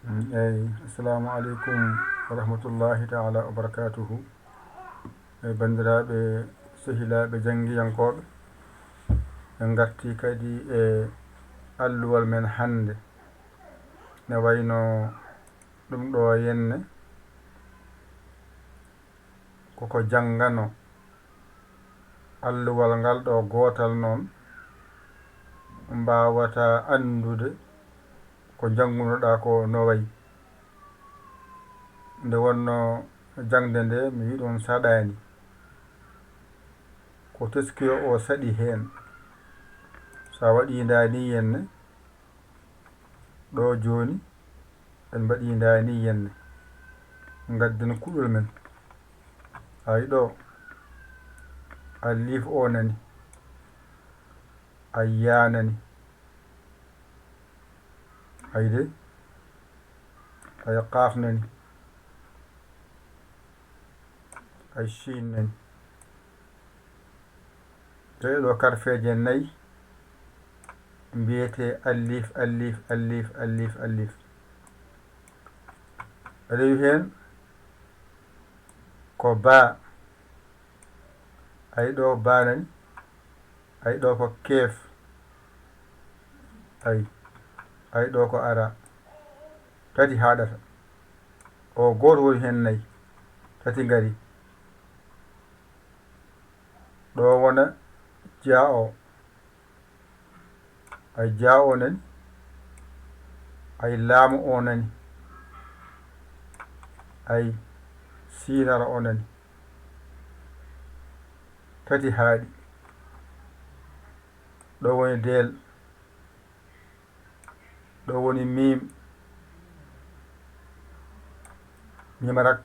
assalamu aleykum wa rahmatullahi taala wa barakatuhu bandiraɓe sehilaɓe jangguiyankoɓe en garti kadi e alluwal men hande ne wayno ɗum ɗo henne koko janggano alluwal ngal ɗo gotal noon mbawata andude ko janggunoɗa ko no wayi nde wonno jangde nde mi wi ɗum saɗani ko teskiyo o saɗi hen sa waɗi ndani henne ɗo joni en mbaɗi ndani henne gadden kuɗol men hay ɗo alif o nani a yanani hayde ay qaf nani ay shin nani ɗeɗo karfeje nayyi mbiyete alif alif alif alif alif rewi hen ko ba ay ɗo ba nani ay ɗo ko kef ay ɗo ko ara tati haɗata o goto woni hen nayyi tati gari ɗo wona ja o ay ja o nani ay laamu o nani ay sinara o nani tati haaɗi ɗo woni del ɗo woni mim mimarak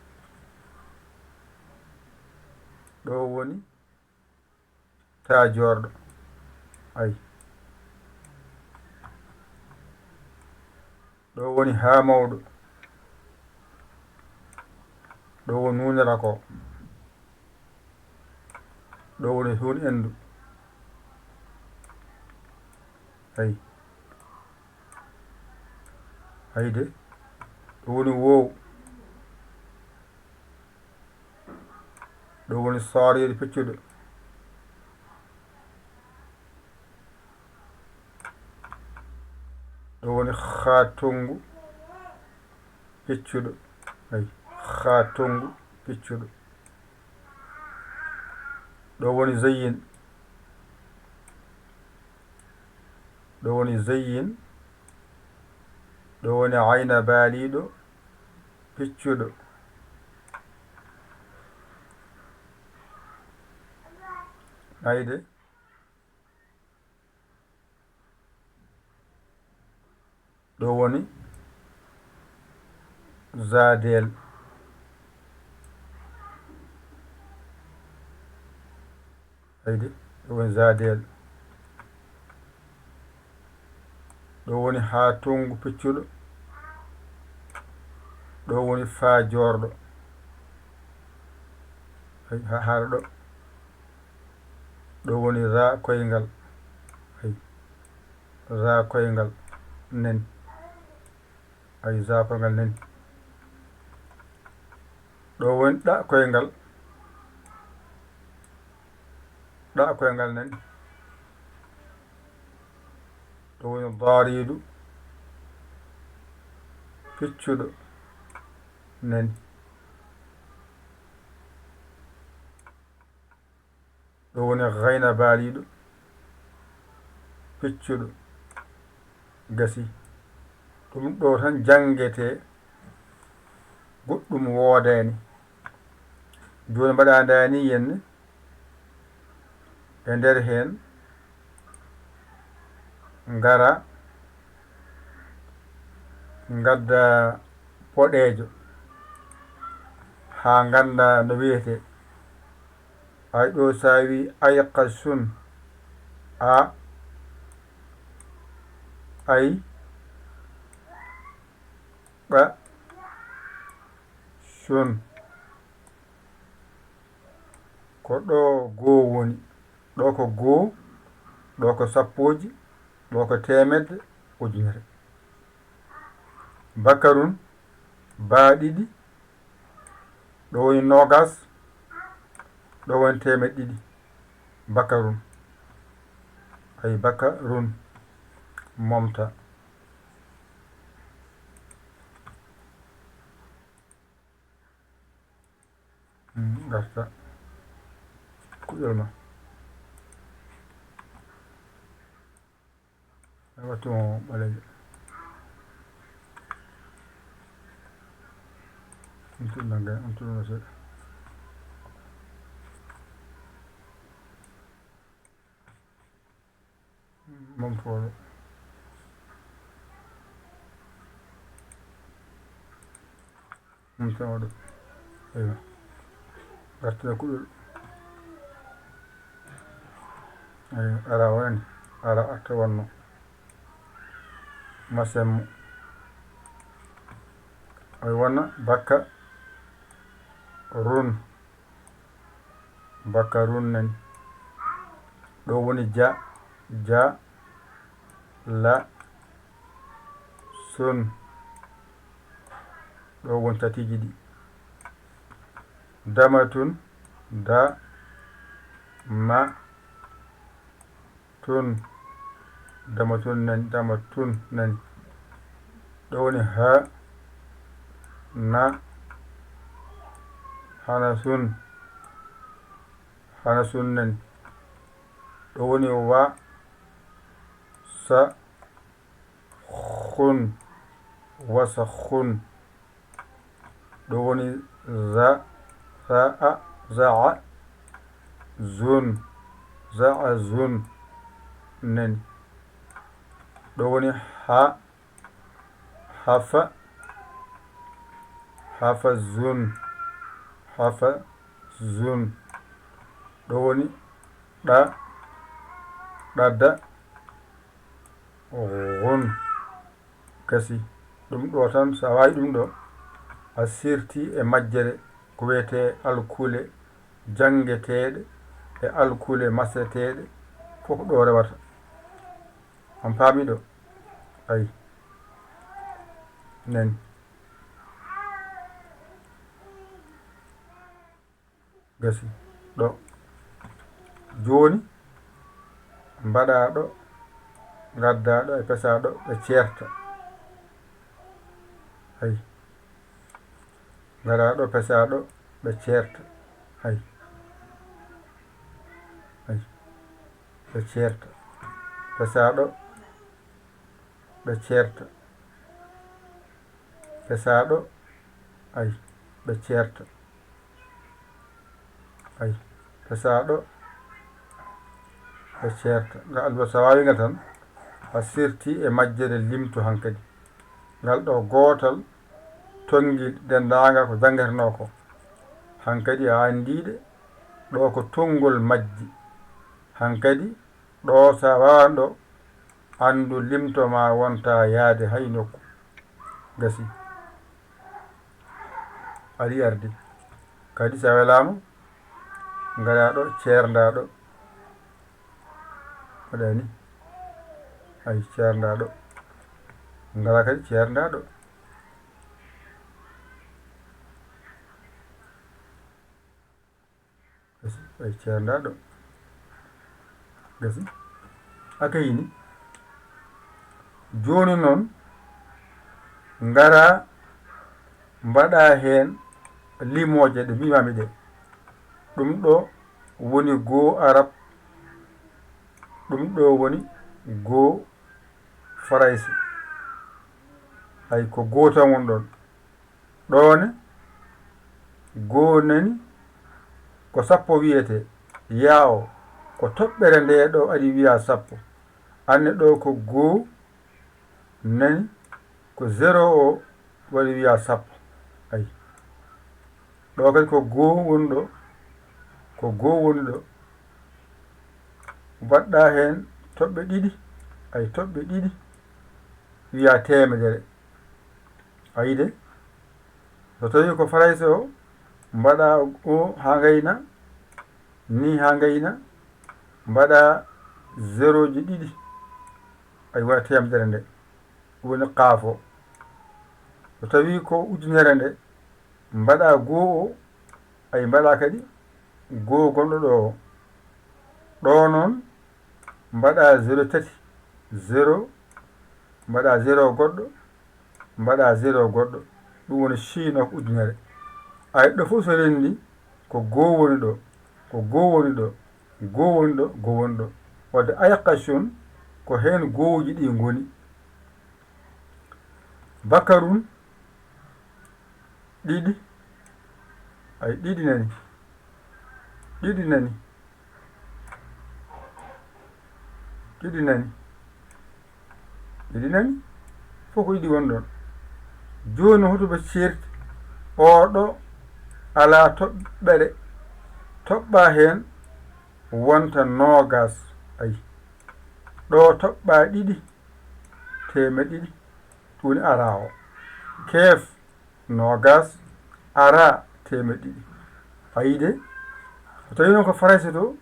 ɗo woni ta jorɗo ay ɗo woni ha mawɗo ɗo woni nunira ko ɗo woni hun endu ay hayde ɗo woni wow ɗo woni saareede peccuɗo ɗo woni hatongu peccuɗo ay hatongu peccuɗo ɗo woni zayyin ɗo woni zayyin ɗo woni ayna baaliɗo peccuɗo ayde ɗo woni zadel ayde ɗo woni zadel ɗo woni ha tongu peccuɗo ɗo woni fa jorɗo haɗa ɗo ɗo woni ra koyngal ay ra koyngal nani ay za koyngal nani ɗo woni ɗa koyngal nani ɗo woni daaridu peccuɗo nani ɗo woni gayna baaliɗo peccuɗo gasi ɗum ɗo tan janguete goɗɗum woodani joni mbaɗa ndani henne e nder hen ngara gadda boɗejo ha ganda no wiyete ay ɗo sa wi ayqasun a ay ɓa sun ko ɗo goo woni ɗo ko goo ɗo ko sappoji ɗo ko temedde ujunere bakarun baaɗiɗi ɗo woni nogas ɗo woni temeɗɗe ɗiɗi bakarun ay bakarun momta garta kuƴol ma wattimo ɓalejo on tuɗno seeɗa momtoɗo momtoɗo eywa gartina kuƴol ay ara wonani ara arta wonno masemmo ay wonna bakka run bakka run nani ɗo woni ja ja la sun ɗo woni tatiji ɗi damatun da ma tun damatun nani damatun nani ɗo woni ha na hanasun hanasun nani ɗo woni wa sa khun wasa khun ɗo woni za za'a za'a zun za'a zun nani ɗo woni ha hafa hafa zun hafa zun ɗo woni ɗa ɗadda gun kasi ɗum ɗo tan sa wawi ɗum ɗo a sirti e majjere ko wiyete alkule jangeteɗe e alkule maseteɗe fof ɗo rewata on paami ɗo ayi nani gasi ɗo joni mbaɗa ɗo gadda ɗo e pesa ɗo ɓe ceerta ayi gaɗa ɗo pesa ɗo ɓe ceerta ayi ayi ɓe ceerta pesa ɗo ɓe ceerta pesa ɗo ayi ɓe ceerta ayi pesa ɗo ɓe ceerta ngal ɗo sa wawiga tan a sirti e majjere limto hankadi ngal ɗo gootal tongi dendaga ko jangeteno ko hankadi a andiɗe ɗo ko tongol majji hankadi ɗo sa wawan ɗo andu limto ma wonta yaade hay nokku gasi aɗi ardi kadi sa welama gaɗa ɗo ceernda ɗo waɗani ay ceernda ɗo ngala kadi ceernda ɗo gasi ay ceernda ɗo gasi akayini joni noon ngara mbaɗa hen limoje ɗe mbimami ɗe ɗum ɗo woni goo arab ɗum ɗo woni goo farayse hay ko gootan won ɗon ɗone goo nani ko sappo wiyete yawo ko toɓɓere nde ɗo aɗi wiya sappo anne ɗo ko goo nani ko zéro o waɗi wiya sappo ayi ɗo kadi ko goo woni ɗo ko goo woni ɗo mbaɗɗa hen toɓɓe ɗiɗi ay toɓɓe ɗiɗi wiya temedere ayide so tawi ko farayse o mbaɗa o ha gayna ni ha gayna mbaɗa zéro ji ɗiɗi ay waɗa temedere nde woni qaafo so tawi ko ujunere nde mbaɗa goo o ay mbaɗa kadi goo gonɗo ɗo o ɗo noon mbaɗa 0 tati 0 mbaɗa 0 goɗɗo mbaɗa 0 goɗɗo ɗum woni chino ko ujunere ay ɗo fof so rendi ko goo woni ɗo ko goo woni ɗo goo woni ɗo goo woni ɗo wadde ayqashun ko heen goowuji ɗi ngoni bakarun ɗiɗi ay ɗiɗi nani ɗiɗi nani ɗiɗi nani ɗiɗi nani fof ko ɗiɗi woni ɗon joni hotoɓe ceerti oɗo ala toɓɓere toɓɓa heen wonta nogas ayi ɗo toɓɓa ɗiɗi teme ɗiɗi ɗum ara o keef nogas ara teme ɗiɗi ayide so tawi noon ko faraysa to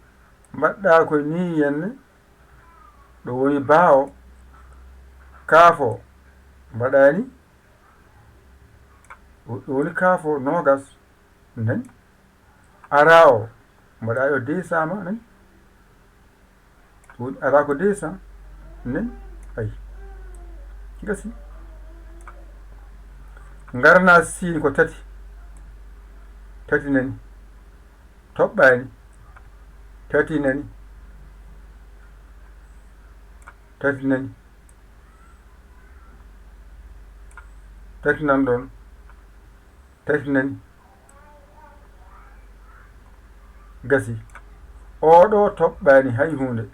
mbaɗɗa ko ni henne ɗo woni baa o kaafo mbaɗani ɗo woni kaafo nogas nani ara o mbaɗa yo 200 ma nani ɗum ara ko 200 nani ayi gasi ngarna siin ko tati tati nani toɓɓani tati nani tati nani tati nan ɗon tati nani gasi oɗo toɓɓani hay hunde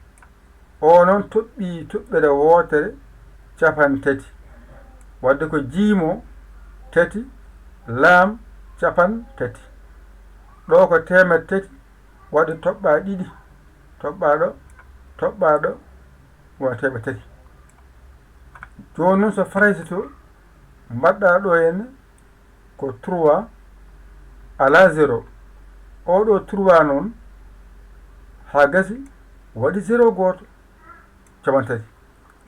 o noon toɓɓi toɓɓere wootere capan tati wadde ko jiimo tati laam capan tati ɗo ko temet tati waɗi toɓɓa ɗiɗi toɓɓa ɗo wa teɓe tati joni noon so faraysa to mbaɗɗa ɗo henne ko 3 ala 0 oɗo 3 noon ha gasi waɗi 0 goto capan tati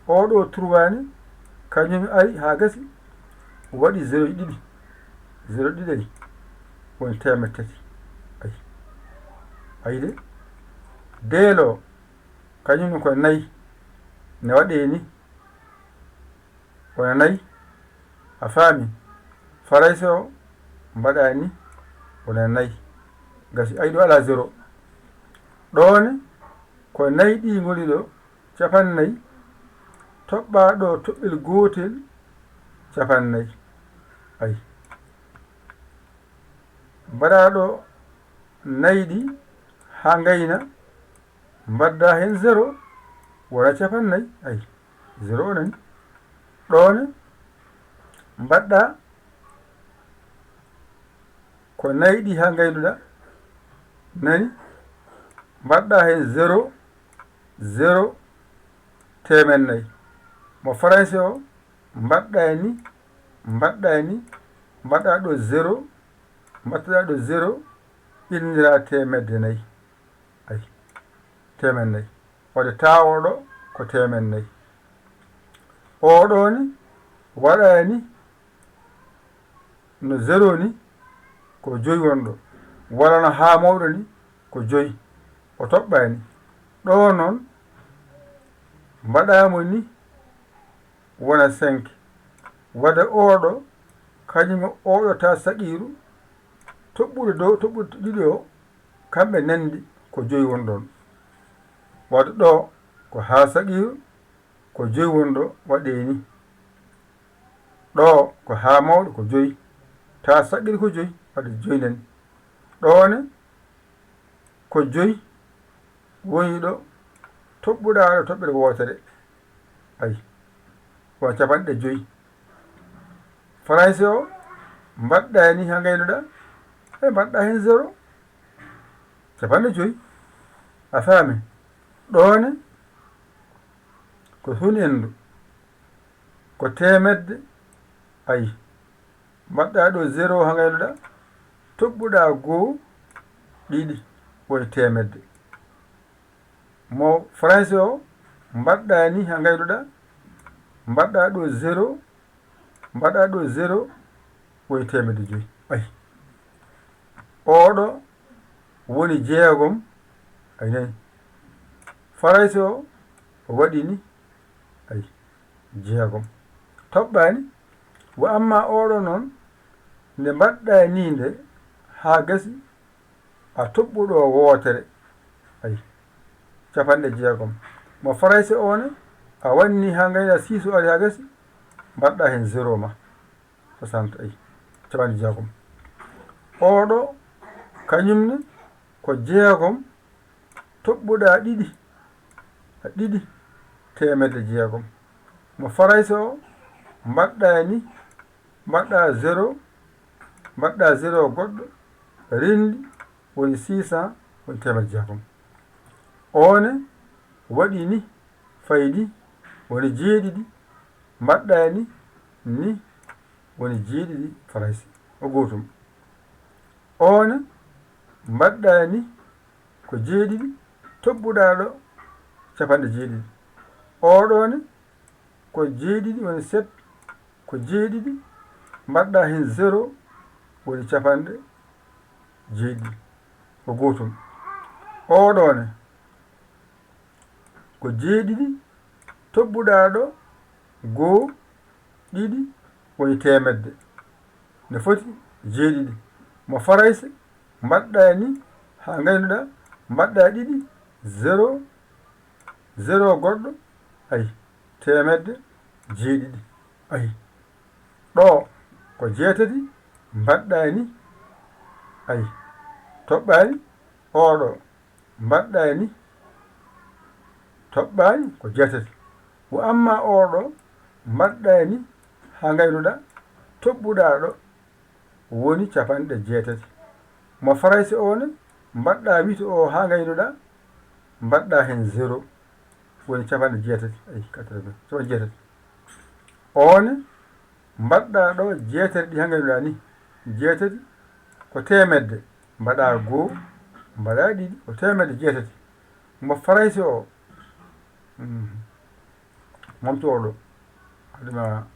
oɗo 3 ni kañum ari ha gasi waɗi 0 ɗiɗi 0 ɗiɗi woni temet tati ayi ayide deelo kañum ko 4 ne waɗe ni wona 4 a faami faraysa o mbaɗa ni wona 4 gasi ay ɗo ala 0 ɗone ko 4 ɗi ngoni ɗo capan 4 toɓɓa ɗo toɓɓel gotel capan 4 ayi mbaɗa ɗo 4 ɗi ha ngayna mbadda hen 0 wona capan 4 ayi 0 o nani ɗone mbaɗɗa ko 4 ɗi ha ngaynuɗa nani mbaɗɗa hen 0 0 temen 4 mo français o mbaɗɗa ni mbaɗɗa ɗo 0 mbaɗɗa ɗo 0 innira temedde 4 ayi temen 4 wadde tawoɗo ko temen 4 oɗo ni waɗani no 0 ni ko 5 wonɗo walla no ha mawɗo ni ko 5 o toɓɓani ɗo noon mbaɗamo ni wona 5 wadde oɗo kañum oɗo ta saqiru toɓɓuɗo dow toɓɓuɗo ɗiɗi o kamɓe nandi ko 5 woni ɗon wadde ɗo ko ha saqiru ko 5 woni ɗo waɗe ni ɗo ko ha mawɗo ko 5 ta saqiru ko 5 wadde 5 nani ɗone ko 5 woni ɗo toɓɓuɗa ɗo toɓɓere wotere ayi ko capanɗe 5 français o mbaɗɗa ni ha ngaynuɗa e mbaɗɗa hen 0 capanɗe 5 a faami ɗone ko hunendu ko temedde ayi mbaɗɗa ɗo 0 ha ngaynuɗa toɓɓuɗa goo ɗiɗi woni temedde mo français o mbaɗɗa ni ha ngaynuɗa mbaɗɗa ɗo 0 mbaɗɗa ɗo 0 woni temedde joyi ayi oɗo woni jeegom ayi nani farayse o waɗi ni ayi jeegom toɓɓani wa amma oɗo noon nde mbaɗɗa ni nde ha gasi a toɓɓuɗo wootere ayi capanɗe jeegom mo farayse one a wanni ha gayna 6 o ari ha gasi mbaɗɗa hen 0 ma 60 ayi capanɗe jeegom oɗo kañumne ko jeegom toɓɓuɗa ɗiɗi temedde jeegom mo farayse o mbaɗɗa ni mbaɗɗa 0 mbaɗɗa 0 goɗɗo rendi woni 600 woni temedde jeegom one waɗi ni faydi woni jeeɗiɗi mbaɗɗa ni woni jeeɗiɗi farayse o gotum one mbaɗɗa ni ko jeeɗiɗi toɓɓuɗa ɗo capanɗe jeeɗiɗi oɗone ko jeeɗiɗi woni 7 ko jeeɗiɗi mbaɗɗa hen 0 woni capanɗe jeeɗiɗi ko gotum oɗone ko jeeɗiɗi toɓɓuɗa ɗo goo ɗiɗi woni temedde ne foti jeeɗiɗi mo farayse mbaɗɗa ni ha gaynuɗa mbaɗɗa ɗiɗi 0 goɗɗo ayi temedde jeeɗiɗi ayi ɗo ko jeetati mbaɗɗa ni ayi toɓɓani oɗo mbaɗɗa ni toɓɓani ko jeetati wo amma oɗo mbaɗɗa ni ha gaynuɗa toɓɓuɗa ɗo woni capanɗe jeetati mo farayse one mbaɗɗa wito o ha gaynuɗa mbaɗɗa hen 0 woni capanɗe jeetati ayi 80 capanɗe jeetati one mbaɗɗa ɗo jeetati ɗi ha gaynuɗa ni jeetati ko temedde mbaɗa goo mbaɗa ɗiɗi ko temedde jeetati mo farayse o momto oɗo haɗuma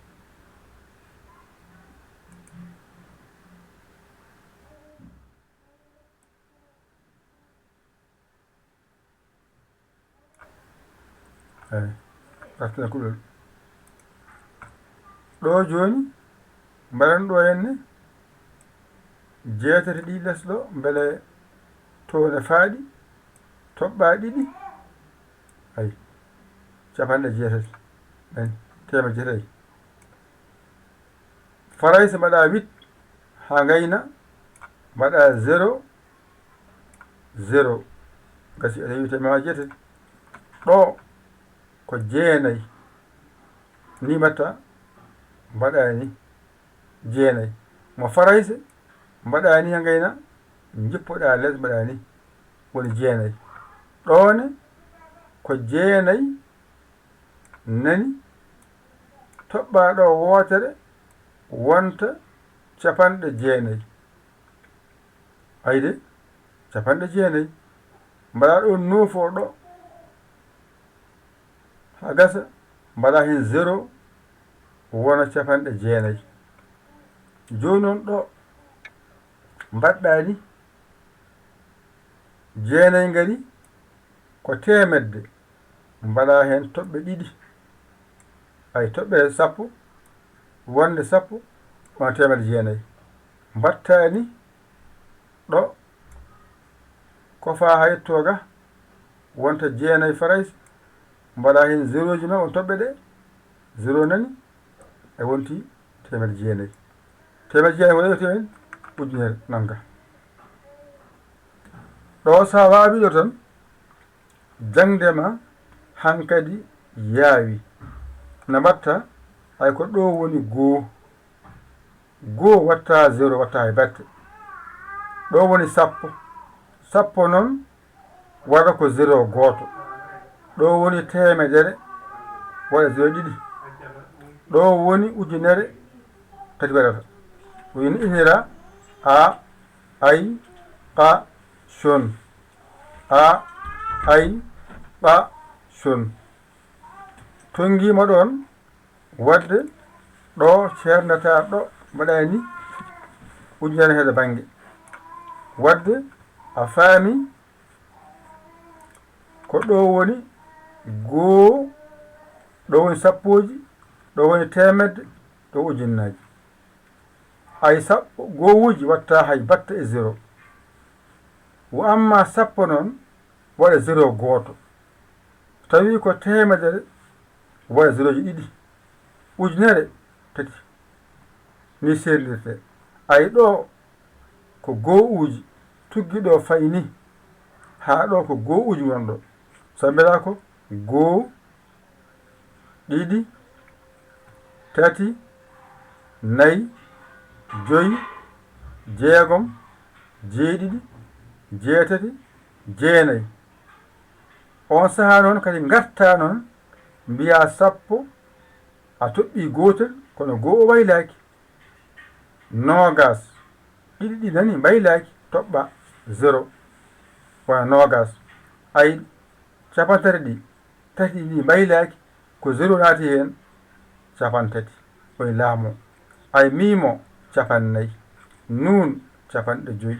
eyi artina kuɗol ɗo joni mbaɗan ɗo henne jeetati ɗi lesɗo beele tone faaɗi toɓɓa ɗiɗi ayi capanɗe jeetati ɗen temedde jeetati farayse mbaɗa 8 ha gayna mbaɗa 0 gasi a tawi temedde jeetati ɗo ko jeenayi ni mbatta mbaɗa ni jeenayi mo farayse mbaɗa ni ha gayna jippoɗa les mbaɗa ni woni jeenayi ɗone ko jeenayi nani toɓɓa ɗo wootere wonta capanɗe jeenayi ayde capanɗe jeenayi mbaɗa ɗo nuufo ɗo ha gasa mbaɗa hen 0 wona capanɗe jeenayi joni noon ɗo mbaɗɗa ni jeenayi ngari ko temedde mbaɗa hen toɓɓe ɗiɗi ay toɓɓe 10 wonde 10 wona temedde jeenayi mbattani ɗo ko fa ha yettoga wonta jeenayi farayse mbaɗa hen 0 ji ma on toɓɓe ɗe 0 nani e wonti temedde jeenayi wona yetti hen ujunere nanga ɗo sa waawiɗo tan jangdema hankadi yaawi no mbatta hay ko ɗo woni goo watta 0 watta e batte ɗo woni 10 noon waɗa ko 0 gooto ɗo woni temedere waɗa 0 ɗiɗi ɗo woni ujunere tati waɗata woni inira a ay qa shon a ay qa shon tongima ɗon wadde ɗo ceernata ɗo mbaɗa ni ujunere heede bange wadde a faami ko ɗo woni goo, ɗo woni sappoji, ɗo woni temedde, ɗo ujunnaji. ay sappo gowuji watta hay batta e zéro. wo amma sappo noon waɗa zéro goto. tawi ko temedere waɗa zéro ji ɗiɗi, ujunere tati, ni serlirte. ay ɗo ko gowuji tuggi ɗo fayni ha ɗo ko gowuji gonɗo. so mbiɗa ko goo, ɗiɗi, tati, nayi, joyi, jeegom, jeeɗiɗi, jeetati, jeenayi. on saha noon kadi garta noon mbiya sappo a toɓɓi gotel kono goo o waylaki. nogas, ɗiɗi ɗi nani baylaki toɓɓa zéro wona nogas. ay capantati ɗi tati ɗi baylaki ko zéro naati hen capantati koye laamo. ay mimo capannayyi, nun capanɗe joyi,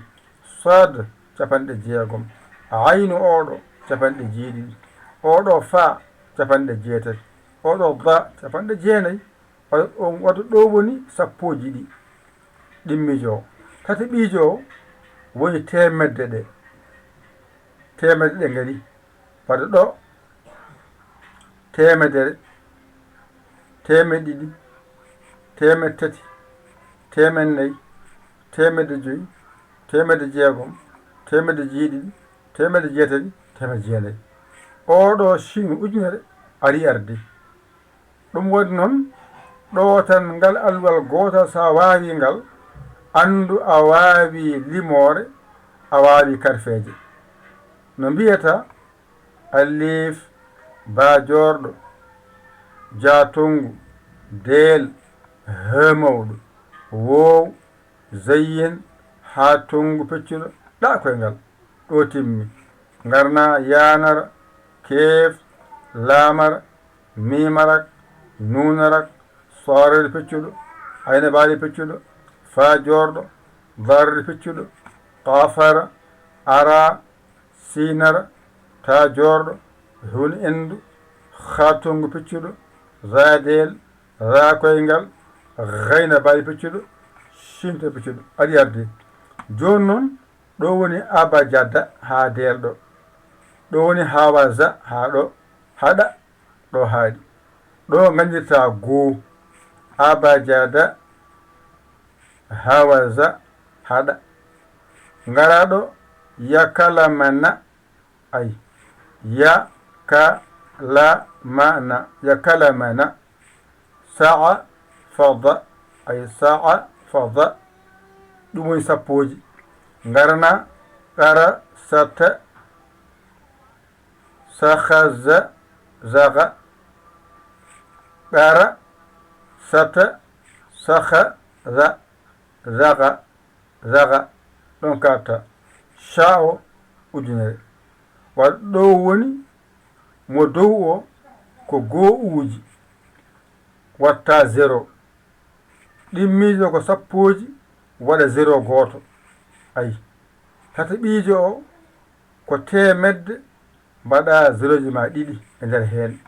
sad capanɗe jeegom, aynu oɗo capanɗe jeeɗiɗi, oɗo fa capanɗe jeetati, oɗo ba capanɗe jeenayi. on waɗa ɗo woni sappoji ɗi ɗimmijo. tati ɓiijo woni temedde ɗe. temedde ɗe ngari wadde ɗo temedere, temed ɗiɗi, temed tati, temed nayyi, temedde joyi, temedde jeegom, temedde jeeɗiɗi, temedde jeetati, temedde jeenayi. oɗo sinu ujunere ari ardi. ɗum waɗi noon ɗo tan ngal alluwal gotal sa wawi ngal andu a wawi limore, a wawi karfeje. no mbiyata alif, bajorɗo, jatongu, deel, hemawɗo, wow, zayyin, ha tongu peccuɗo ɗa koye ngal. ɗo timmi. garna yanara, keef, laamara, mimarak, nunarak, sorede peccuɗo, ayna baali peccuɗo, fajorɗo, darde peccuɗo, qafara, ara, sinara, tajorɗo, hun endu, hatongu peccuɗo, radel, ra koyngal, gayna baali peccuɗo, sinte peccuɗo aɗi arde. joni noon ɗo woni abajada ha derɗo, ɗo woni hawaza ha ɗo haɗa ɗo haaɗi. ɗo gandirta goo, abajada, hawaza, haɗa. ngaraɗo yakalamana, ay yakalamana, yakalamana, sa'a fada, ay sa'a fada. ɗum woni sappoji. ngarna qara sata, sahaza, zaga, qara sata, sahaza, zaga, zaga. ɗon karta sha'o ujunere. waɗa ɗo woni mo dow o ko gowuji watta zéro. ɗimmijo ko sappoji waɗa zéro goto. ayi tata ɓiijo o ko temedde mbaɗa zéro ji ma ɗiɗi e nder hen.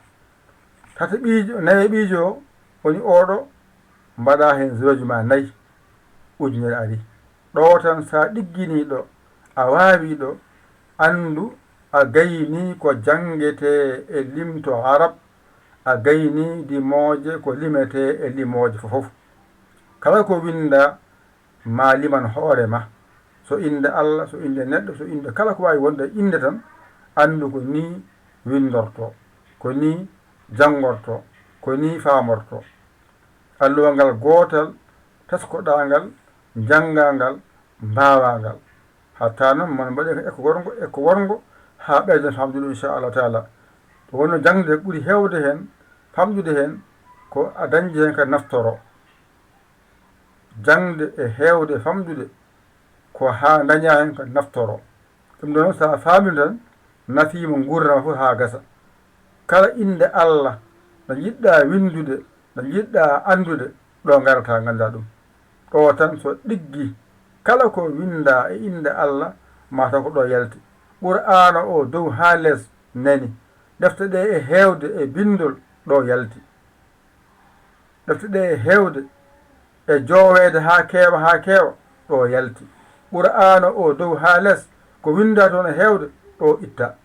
tata ɓiijo nayi ɓiijo o woni oɗo mbaɗa hen zéro ji ma nayyi, ujunere ari. ɗo tan sa ɗigginiɗo a wawiɗo andu a gayni ko jangete e limto arab, a gayni limoje ko limete e limoje fof. kala ko winda ma liman hoore ma. so inde Allah, so inde neɗɗo, so inde kala ko wawi wonde inde tan andu ko ni windorto, ko ni jangorto, ko ni famorto. alluwa ngal gotal teskoɗa ngal, janga ngal, mbawa ngal. hatta noon mon mbaɗe eko worgo ha ɓeyden famdude inchallah taala. wonno jangde ɓuuri hewde hen, famdude hen ko a dañde hen kadi naftoro. jangde e hewde famdude ko ha daña hen kadi naftoro. ɗum ɗo noon sa faami tan nafima gurdama fof ha gasa. kala inde Allah no jiɗɗa windude, no jiɗɗa andude, ɗo garata ganda ɗum. ɗo tan so ɗiggi kala ko winda e inde Allah mataw ko ɗo yalti. Qur'ana o dow ha less nani, defte ɗe e hewde e bindol ɗo yalti, defte ɗe e hewde e joweede ha keewa ɗo yalti. Qur'ana o dow ha less ko winda toon e hewde ɗo itta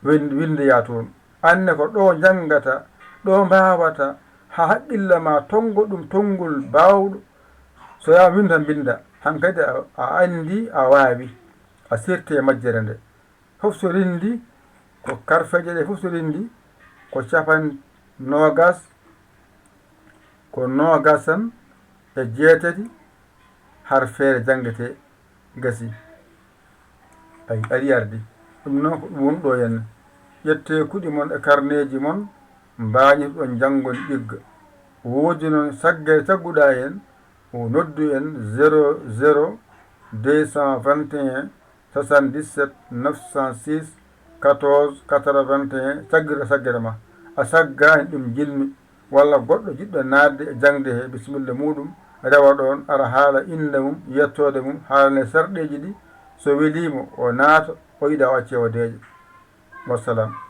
windoya toon. Anne ko ɗo jangata, ɗo mbawata ha haqqille ma tongo ɗum tongol bawɗo. So ya winda binda hankadi a andi a waawi a sirte e majjere nde. Fof so rindi ko karfeje ɗe fof so rindi ko capan nogas ko nogasan e jeetati har feere jangete gasi. Ay ari ardi ɗum noon ko ɗum woni ɗo henne. ƴette kuɗi mon e karneji mon mbañirɗon jangon ɗigga. Woodi noon sagguɗa hen o noddu en 00 221 77 906 14 81 saggere ma a saggani ɗum jilmi walla goɗɗo jiɗɗo nadde e jangde he bisimilla muɗum rewa ɗon ara haala inde mum yettode mum haalane sarɗeji ɗi. So welimo o naata o yiɗa o acce o deeƴa. Wassalam.